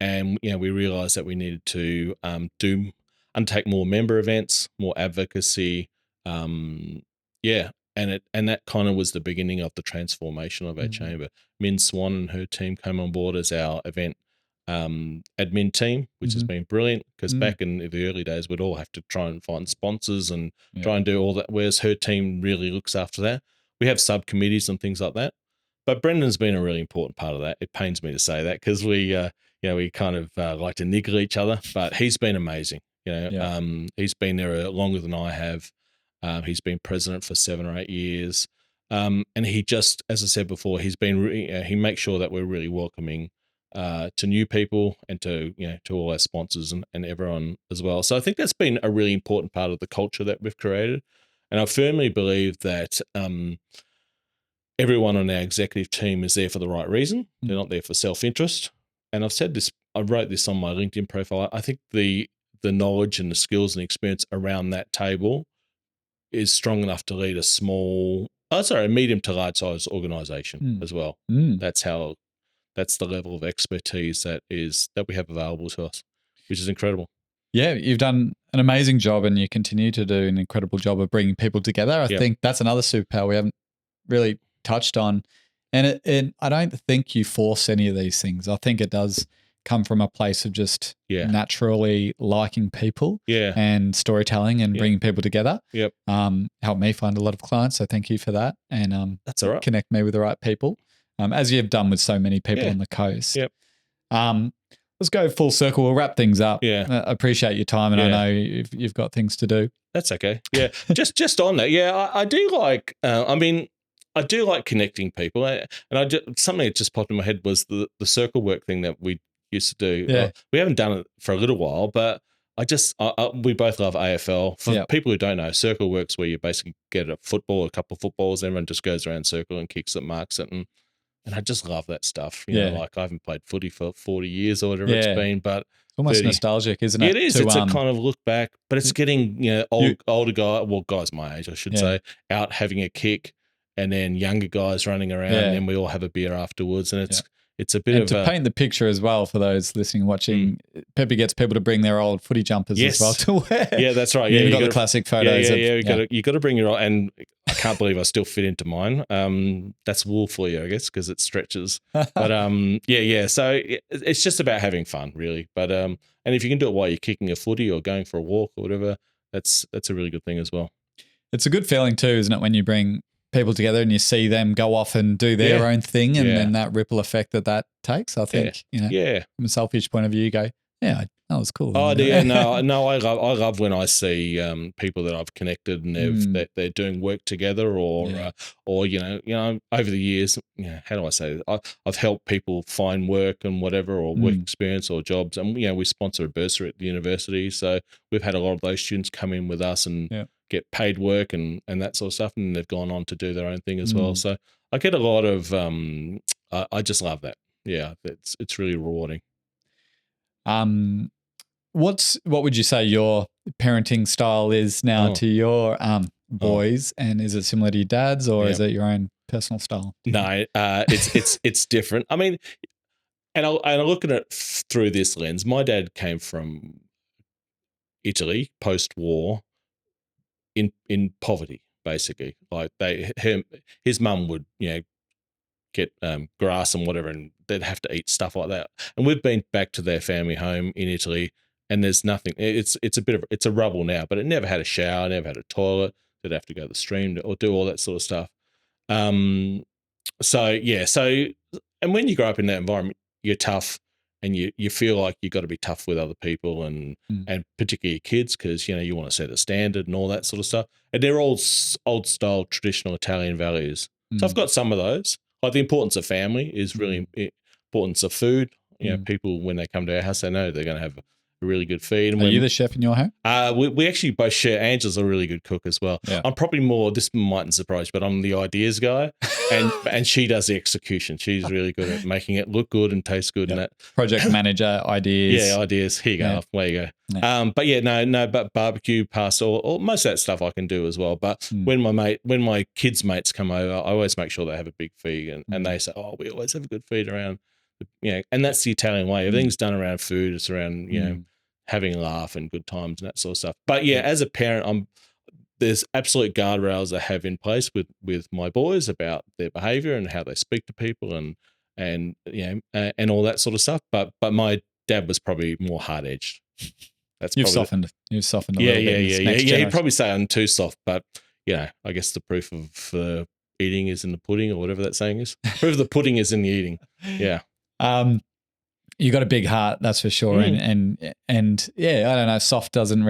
and we realized that we needed to undertake more member events, more advocacy, and that kind of was the beginning of the transformation of our chamber. Min Swan and her team came on board as our event admin team, which has been brilliant, because back in the early days we'd all have to try and find sponsors and try and do all that, whereas her team really looks after that. We have subcommittees and things like that, but Brendan's been a really important part of that. It pains me to say that, because we kind of like to niggle each other, but he's been amazing. He's been there longer than I have. He's been president for 7 or 8 years, and he just, as I said before, he's been he makes sure that we're really welcoming to new people and to all our sponsors and everyone as well. So I think that's been a really important part of the culture that we've created, and I firmly believe that everyone on our executive team is there for the right reason. They're not there for self-interest. And I've said this, I wrote this on my LinkedIn profile. I think the knowledge and the skills and experience around that table is strong enough to lead a medium to large size organization as well. That's the level of expertise that we have available to us, which is incredible. Yeah, you've done an amazing job, and you continue to do an incredible job of bringing people together. I think that's another superpower we haven't really touched on. And I don't think you force any of these things. I think it does come from a place of just naturally liking people and storytelling and bringing people together. Helped me find a lot of clients, so thank you for that. And that's all right. Connect me with the right people, as you've done with so many people on the coast. Let's go full circle. We'll wrap things up. I appreciate your time, and I know you've got things to do. That's okay. Yeah, just on that. Yeah, I do like. I do like connecting people, and something that just popped in my head was the circle work thing that we used to do. We haven't done it for a little while, but we both love AFL. For people who don't know, circle works where you basically get a couple of footballs, everyone just goes around circle and kicks it, marks it, and I just love that stuff. You know, like I haven't played footy for 40 years or whatever it's been, but it's almost nostalgic, isn't it? It is. It's a kind of look back, but it's getting older guys my age, I should say, out having a kick, and then younger guys running around, and then we all have a beer afterwards, and it's a bit to paint the picture as well for those listening and watching. Peppi gets people to bring their old footy jumpers as well to wear. Yeah, that's right. You've got the classic photos. You got to bring your old, and I can't believe I still fit into mine. That's wool for you, I guess, because it stretches. But So it's just about having fun, really. But and if you can do it while you're kicking a footy or going for a walk or whatever, that's a really good thing as well. It's a good feeling too, isn't it, when you bring people together and you see them go off and do their own thing, and then that ripple effect that takes. I think, from a selfish point of view, you go, that was cool. Oh, yeah, no, I love when I see people that I've connected and they're doing work together, or over the years, how do I say this? I've helped people find work and whatever, or work experience or jobs, and we sponsor a bursary at the university, so we've had a lot of those students come in with us and get paid work and that sort of stuff, and they've gone on to do their own thing as well. So I get a lot of I just love that. Yeah, it's really rewarding. What would you say your parenting style is now to your boys, and is it similar to your dad's, or is it your own personal style? No, it's different. I mean, and I look at it through this lens. My dad came from Italy post-war in poverty, basically. Like his mum would get grass and whatever, and they'd have to eat stuff like that. And we've been back to their family home in Italy, and there's nothing. It's a rubble now, but it never had a shower, never had a toilet. They'd have to go to the stream or do all that sort of stuff. And when you grow up in that environment, you're tough, and you feel like you've got to be tough with other people, and particularly your kids, because you want to set a standard and all that sort of stuff. And they're all old style traditional Italian values. So I've got some of those. Like the importance of family is really importance of food. You know, people when they come to our house, they know they're going to have a really good feed. And Are you the chef in your home? We actually both share. Angela's a really good cook as well. Yeah. I'm probably more. This mightn't surprise you, but I'm the ideas guy, and she does the execution. She's really good at making it look good and taste good, and that. Project manager, ideas. Yeah, ideas. Here you go. Yeah. There you go. Yeah. But yeah, no, but barbecue, pasta, or most of that stuff I can do as well. But when my kids' mates come over, I always make sure they have a big feed, and they say, "Oh, we always have a good feed around." And that's the Italian way. Everything's done around food. It's around having a laugh and good times and that sort of stuff. But yeah, as a parent, there's absolute guardrails I have in place with my boys about their behaviour and how they speak to people and all that sort of stuff. But my dad was probably more hard edged. You've softened a little bit. Yeah. He'd probably say I'm too soft, but I guess the proof of eating is in the pudding, or whatever that saying is. Proof of the pudding is in the eating. Yeah. You got a big heart, that's for sure. And yeah, I don't know, soft isn't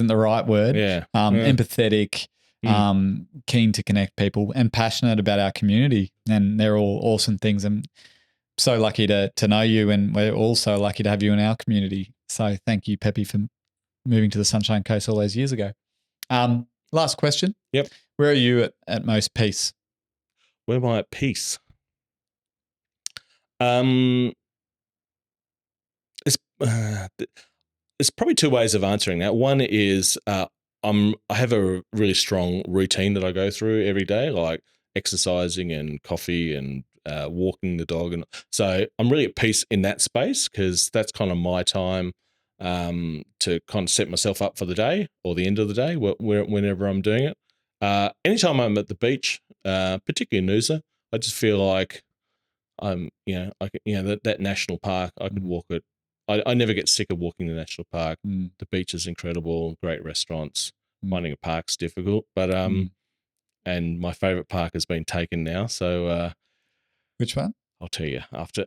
the right word. Yeah. Empathetic, keen to connect people, and passionate about our community. And they're all awesome things. I'm so lucky to know you, and we're also lucky to have you in our community. So thank you, Peppi, for moving to the Sunshine Coast all those years ago. Last question. Yep. Where are you at most peace? Where am I at peace? It's probably two ways of answering that. One is I have a really strong routine that I go through every day, like exercising and coffee and walking the dog, and so I'm really at peace in that space because that's kind of my time to kind of set myself up for the day or the end of the day, whenever I'm doing it. Anytime I'm at the beach, particularly in Noosa, I just feel like that national park, I could walk it. I never get sick of walking the national park. The beach is incredible, great restaurants. Finding a park's difficult, but and my favorite park has been taken now. So which one? I'll tell you after.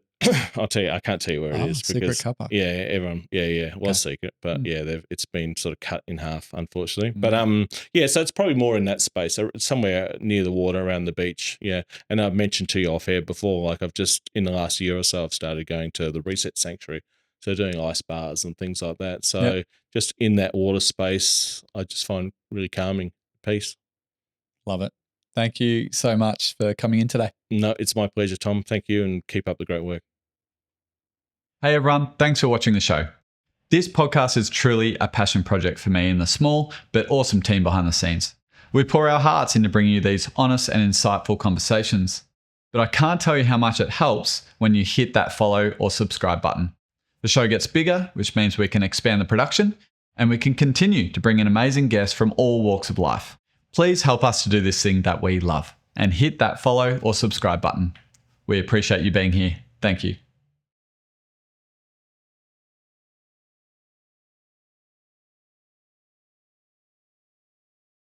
I'll tell you. I can't tell you where it is secret because car park. Yeah, everyone. Yeah, it was secret, but it's been sort of cut in half, unfortunately. But so it's probably more in that space, somewhere near the water, around the beach. Yeah, and I've mentioned to you off air before, like I've just in the last year or so, I've started going to the Reset Sanctuary. So doing ice bars and things like that. So just in that water space, I just find really calming, peace. Love it. Thank you so much for coming in today. No, it's my pleasure, Tom. Thank you, and keep up the great work. Hey everyone, thanks for watching the show. This podcast is truly a passion project for me and the small but awesome team behind the scenes. We pour our hearts into bringing you these honest and insightful conversations. But I can't tell you how much it helps when you hit that follow or subscribe button. The show gets bigger, which means we can expand the production and we can continue to bring in amazing guests from all walks of life. Please help us to do this thing that we love and hit that follow or subscribe button. We appreciate you being here. Thank you.